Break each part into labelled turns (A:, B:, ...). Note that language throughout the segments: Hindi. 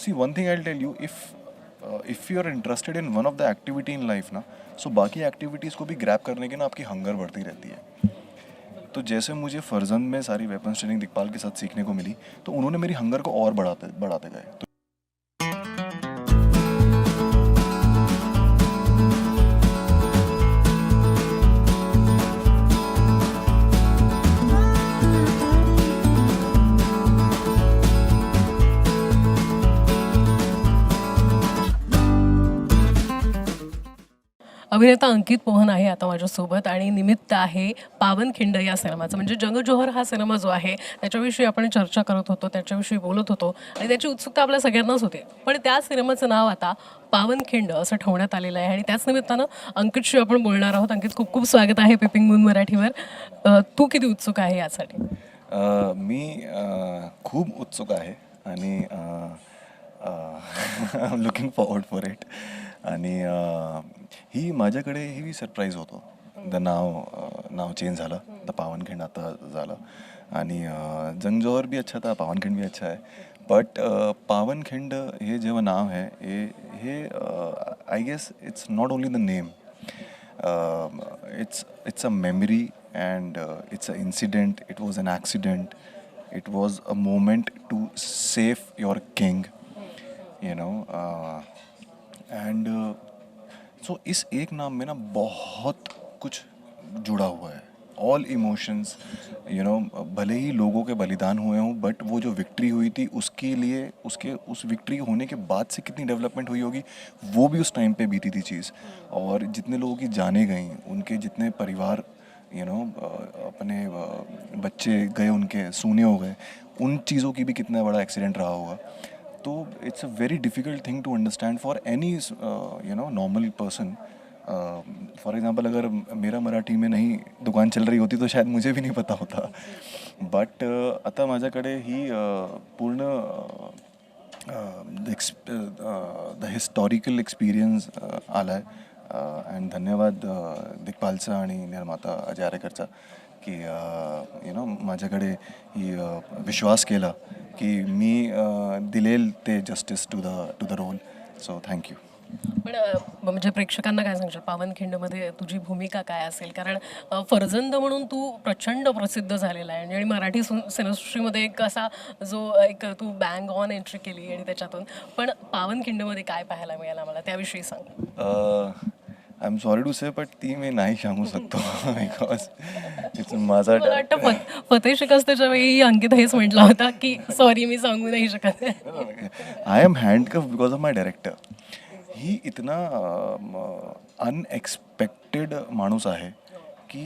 A: C one thing I tell you, if you are interested in one of the activity in life ना, सो बाकी एक्टिविटीज़ को भी ग्रैब करने की ना आपकी हंगर बढ़ती रहती है. तो जैसे मुझे फरजंद में सारी वेपन्स ट्रेनिंग दिखपाल के साथ सीखने को मिली, तो उन्होंने मेरी हंगर को और बढ़ाते बढ़ाते गए. तो
B: अभिनेता अंकित मोहन आहे आता माझ्यासोबत आणि निमित्त आहे पावनखिंड या सिनेमाचं. म्हणजे जंग जोहर हा सिनेमा जो आहे त्याच्याविषयी आपण चर्चा करत होतो, त्याच्याविषयी बोलत होतो आणि त्याची उत्सुकता आपल्या सगळ्यांनाच होते. पण त्या सिनेमाचं नाव आता पावनखिंड असं ठेवण्यात आलेलं आहे आणि त्याच निमित्तानं अंकितशी आपण बोलणार आहोत. अंकित, खूप खूप स्वागत आहे पेपिंग मून मराठीवर. तू किती उत्सुक आहे यासाठी?
A: मी खूप उत्सुक आहे आणि I am looking forward for it. आणि ही माझ्याकडे ही सरप्राईज होतो. नाव चेंज झालं, द पावनखिंड आता झालं. आणि जंग जोहर भी अच्छा था, पावनखिंड भी अच्छा है. बट पावनखिंड हे जेव्हा नाव आहे हे I guess it's not only the name, it's a memory, and it's an incident. It was an accident. It was a moment to save your king, you know. And so इस एक नाम में ना बहुत कुछ जुड़ा हुआ है. All emotions, you know. भले ही लोगों के बलिदान हुए हों, बट वो जो विक्ट्री हुई थी उसके लिए, उसके उस विक्ट्री होने के बाद से कितनी डेवलपमेंट हुई होगी, वो भी उस टाइम पे बीती थी चीज़. और जितने लोगों की जानें गई, उनके जितने परिवार, यू नो, अपने बच्चे गए, उनके सूने हो गए, उन चीज़ों की भी कितना बड़ा एक्सीडेंट रहा होगा. तो it's a very difficult thing to understand for any, you know, normal person. For example, अगर मेरा मराठी में नहीं दुकान चल रही होती तो शायद मुझे भी नहीं पता होता. बट आता माझ्याकडे ही पूर्ण द हिस्टॉरिकल एक्सपिरियन्स आला आहे. अँड धन्यवाद दिग्पालचा आणि निर्माता अजय आरेकरचा की यू नो माझ्याकडे ही विश्वास केला की मी दिलेल ते justice to the role. So thank you.
B: पण म्हणजे प्रेक्षकांना काय सांगशील पावनखिंडमध्ये तुझी भूमिका काय असेल? कारण फरजंद म्हणून तू प्रचंड प्रसिद्ध झालेला आहे आणि मराठी सिनेसृष्टीमध्ये एक असा जो एक तू बँग ऑन एंट्री केली आणि त्याच्यातून. पण पावनखिंडमध्ये काय पाहायला मिळालं आम्हाला त्याविषयी सांग.
A: आय एम सॉरी टू से, बट ती मी नाही सांगू शकतो बिकॉज इट्स माझा.
B: मला वाटतं फतेह शिकस्तच्या वेळी अंकित हेच म्हटला होता की सॉरी मी सांगू नाही शकत.
A: I am handcuff because of my director. He इतना अनएक्सपेक्टेड माणूस आहे की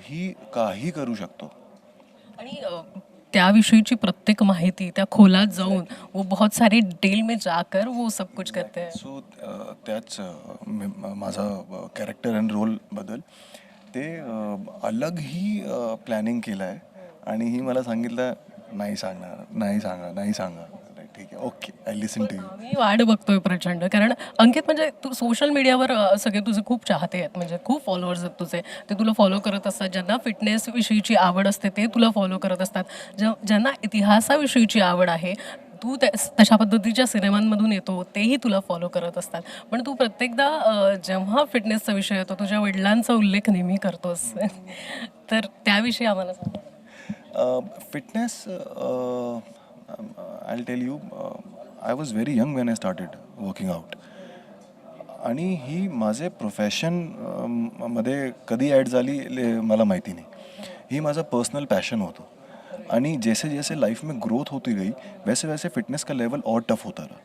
A: ही काही करू शकतो.
B: आणि त्याविषयीची प्रत्येक माहिती त्या खोलात जाऊन वो बहुत सारे डिटेल में जाकर वो सब कुछ करते हैं.
A: सो त्याच माझा कॅरेक्टर अँड रोलबद्दल ते अलग ही प्लॅनिंग केलं आहे. आणि ही मला सांगितलं नाही सांगा. ठीक आहे, okay, I listen to you.
B: मी वाट बघतोय प्रचंड. कारण अंकित, म्हणजे तू सोशल मीडियावर सगळे तुझे खूप चाहते आहेत, म्हणजे खूप फॉलोअर्स आहेत तुझे. ते तुला फॉलो करत असतात. ज्यांना फिटनेस विषयीची आवड असते ते तुला फॉलो करत असतात. ज्यांना इतिहासाविषयीची आवड आहे, तू तशा पद्धतीच्या सिनेमांमधून येतो, तेही तुला फॉलो करत असतात. पण तू प्रत्येकदा जेव्हा फिटनेसचा विषय येतो तुझ्या वडिलांचा उल्लेख नेहमी करतोस. तर त्याविषयी आम्हाला सांग.
A: Fitness, I'll tell you, I was very young when I started working out. आणि ही माझे प्रोफेशन मध्ये कधी ॲड झाली मला माहिती नाही. ही माझा पर्सनल पैशन होतं. आणि जैसे जैसे लाइफ में ग्रोथ होती गई वैसे वैसे फिटनेस का लेवल और टफ होता रहा.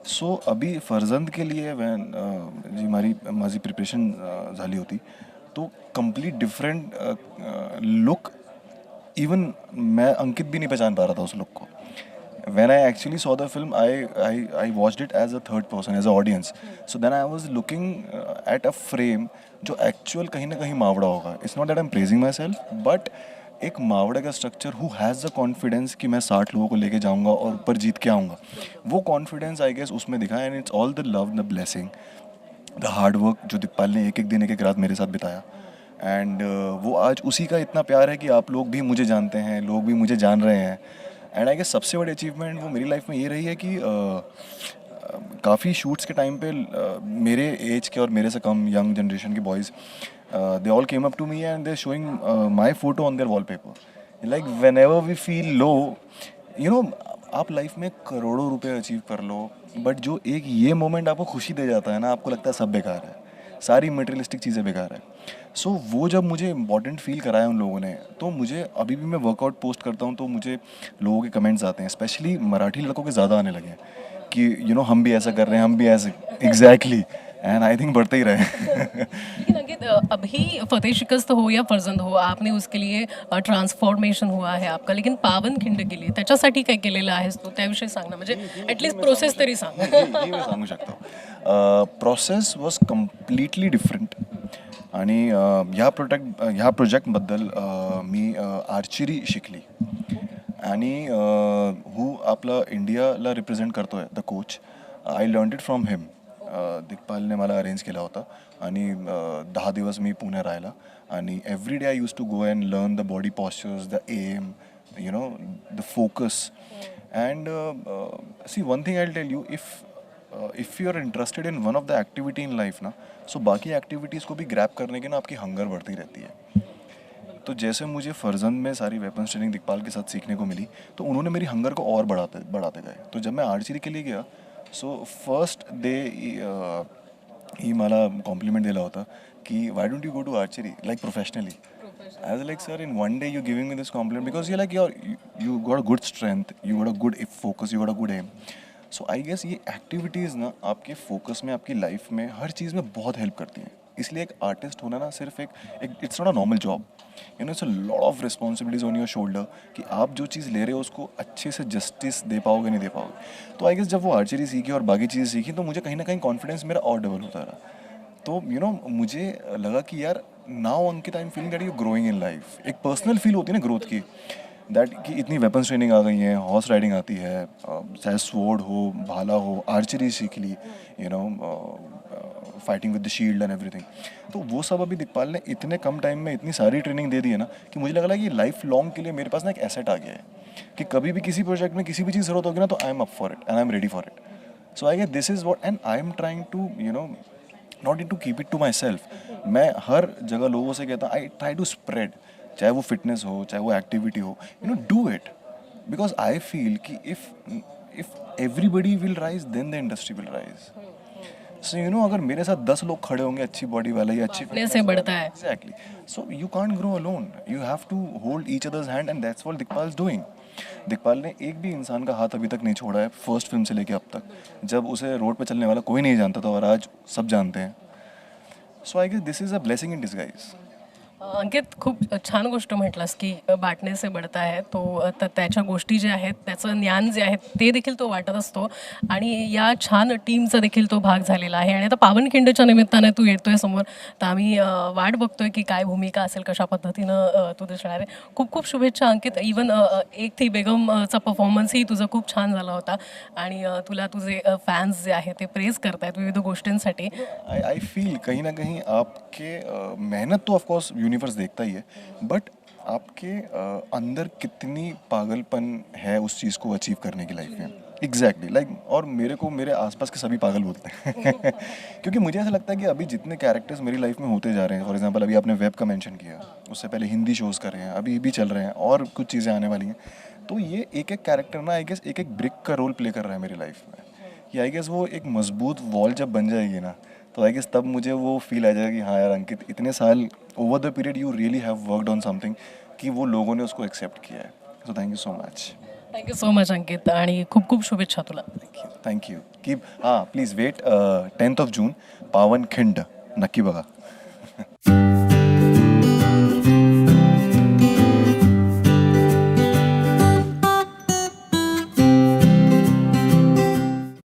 A: सो अभी फरजंद के लिए जी माझी प्रिपरेशन झाली होती, तो कंप्लीट डिफरेंट लुक. इवन मैं अंकित भी नहीं पहचान पा रहा था उस लुक को. When I actually saw the film, I watched it as a third person, as an audience. So then I was looking at a frame जो actual कहीं ना कहीं मावड़ा होगा. It's not that I'm praising myself, but एक मावड़े का structure who has the confidence कि मैं 60 लोगों को लेके जाऊँगा और ऊपर जीत के आऊँगा. वो confidence I guess उसमें दिखा. And it's all the love, the blessing, the hard work जो दिग्पाल ने एक एक दिन एक एक रात मेरे साथ बिताया. एंड वो आज उसी का इतना प्यार है कि आप लोग भी मुझे जानते हैं, लोग भी मुझे जान रहे हैं. एंड आई गेस सबसे बड़ी अचीवमेंट वो मेरी लाइफ में ये रही है कि काफ़ी शूट्स के टाइम पे मेरे एज के और मेरे से कम यंग जनरेशन के boys they all came up to me and they showing my photo on their wallpaper like whenever we feel low you know आप लाइफ में करोड़ों रुपए अचीव कर लो बट जो एक ये मोमेंट आपको खुशी दे जाता है ना आपको लगता है सब बेकार है, सारी मटेरियलिस्टिक चीज़ें बेकार है. सो वो जब मुझे इंपॉर्टेंट फील कराया उन लोगों ने तो मुझे अभी भी मैं वर्कआउट पोस्ट करता हूँ तो मुझे लोगों के कमेंट्स आते हैं, स्पेशली मराठी लड़कों के ज़्यादा आने लगे हैं कि हम भी ऐसा कर रहे हैं, हम भी ऐसे एग्जैक्टली एंड आई थिंक बढ़ते ही रहे.
B: लेकिन अंकित अभी फतेह शिकस्त हो या फर्जंद हो आपने उसके लिए ट्रान्सफॉर्मेशन हुआ आहे आपका, लेकिन पावनखिंड केली त्याच्यासाठी काय केलेलं आहेस तू त्याविषयी सांग ना, म्हणजे ॲटलिस्ट प्रोसेस तरी सांग.
A: हे मी सांगू शकतो. प्रोसेस वॉज कम्प्लिटली डिफरंट आणि ह्या प्रोजेक्टबद्दल मी आर्चरी शिकली आणि हू आपला इंडियाला रिप्रेझेंट करतोय the coach I learn it from him. दिग्पालने मला अरेंज केला होता आणि 10 दिवस मी पुणे राहिला आणि every day I use to go and learn the body postures, the um, you know, the focus. And see one thing I will tell you, if you are interested in one of the activity in life ना, सो बाकी एक्टिविटीज़ को भी ग्रैप करने की ना आपकी हंगर बढ़ती रहती है. तो जैसे मुझे फर्जंद में सारी वेपन्स ट्रेनिंग दिग्पाल के साथ सीखने को मिली तो उन्होंने मेरी हंगर को और बढ़ाते गए. तो जब मैं आर्चरी के लिए गया सो फर्स्ट डे ही मला कॉम्प्लिमेंट दिला होता की why don't you go to archery like professionally. I was like, sir, in one day you're giving me this compliment because you're like you got a good strength, you got a good focus, you got a good aim. So I guess ये एक्टिविटीज़ ना आपके फोकस में, आपकी लाइफ में, हर चीज़ में बहुत हेल्प करती हैं. इसलिए एक आर्टिस्ट होना ना सिर्फ एक it's not a normal job, you know, it's a lot of responsibilities on your shoulder कि आप जो चीज़ ले रहे हो उसको अच्छे से जस्टिस दे पाओगे नहीं दे पाओगे. तो आई गेस जब वो आर्चरी सीखी और बाकी चीज़ें सीखी तो मुझे कहीं ना कहीं कॉन्फिडेंस मेरा और डेवलप होता रहा. तो यू नो मुझे लगा कि यार now Ankit I am feeling that you growing in life. एक पर्सनल फील होती है ना ग्रोथ की, दैट कि इतनी वेपन्स ट्रेनिंग आ गई हैं, हॉर्स राइडिंग आती है, चाहे स्वॉर्ड हो, भाला हो, आर्चरी सीख ली, you know, fighting with the shield and everything. तो वो सब अभी दिग्पाल ने इतने कम टाइम में इतनी सारी ट्रेनिंग दे दी है ना कि मुझे लग रहा है कि लाइफ लॉन्ग के लिए मेरे पास ना एक एसेट आ गया है कि कभी भी किसी प्रोजेक्ट में किसी भी चीज़ ज़रूरत होगी ना तो I am up for it and I am ready for it. So I guess this is what and I am trying to you know not in to keep it to myself. मैं हर जगह लोगों से कहता आई ट्राई टू स्प्रेड, चाहे वो फिटनेस हो, चाहे वो एक्टिविटी हो, you know, do it because I feel कि if everybody will rise then the industry will rise. So you know अगर मेरे साथ 10 लोग खड़े होंगे अच्छी बॉडी वाला या अच्छी
B: अपने से बढ़ता है.
A: Exactly. So you can't grow alone, you have to hold each other's hand and that's what Digpal is doing. Digpal ने एक भी इंसान का हाथ अभी तक नहीं छोड़ा है, फर्स्ट फिल्म से लेके अब तक, जब उसे रोड पे चलने वाला कोई नहीं जानता था और आज सब जानते हैं. So I guess this is a blessing in disguise.
B: Ankit खूप छान गोष्ट म्हटलास की बाटणे से बढता आहे तो, त्याच्या गोष्टी ज्या आहेत त्याचं ज्ञान जे आहे ते देखील तो वाटत असतो आणि या छान टीमचा देखील तो भाग झालेला आहे. आणि आता पावनखिंडच्या निमित्ताने तू येतोय समोर तर आम्ही वाट बघतोय की काय भूमिका असेल, कशा पद्धतीनं तू दिसणार आहे. खूप खूप शुभेच्छा अंकित. इवन एक थी बेगमचा परफॉर्मन्सही तुझा खूप छान झाला होता आणि तुला तुझे फॅन्स जे आहे ते प्रेज करतायत विविध गोष्टींसाठी.
A: आई फील कहीं ना कहीं आपके मेहनत तो ऑफकोर्स यूनिवर्स देखता ही है बट आपके अंदर कितनी पागलपन है उस चीज़ को अचीव करने की लाइफ में. एग्जैक्टली लाइक और मेरे को मेरे आसपास के सभी पागल बोलते हैं क्योंकि मुझे ऐसा लगता है कि अभी जितने कैरेक्टर्स मेरी लाइफ में होते जा रहे हैं, फॉर एग्जांपल अभी आपने वेब का मेंशन किया, उससे पहले हिंदी शोज़ कर रहे हैं, अभी भी चल रहे हैं और कुछ चीज़ें आने वाली हैं. तो ये एक एक कैरेक्टर ना आई गेस एक एक ब्रिक का रोल प्ले कर रहा है मेरी लाइफ में. ये आई गेस वो एक मजबूत वॉल जब बन जाएगी ना तो आई गेस तब मुझे वो फील आ जाएगा कि हाँ यार अंकित इतने साल over the period you really have worked on something कि वो लोगों ने उसको एक्सेप्ट किया है. So thank you so much.
B: Thank you so much Ankit आणि खूप खूप शुभेच्छा तुला.
A: Thank you. Keep please wait 10th of June Pawankhind नक्की बघा.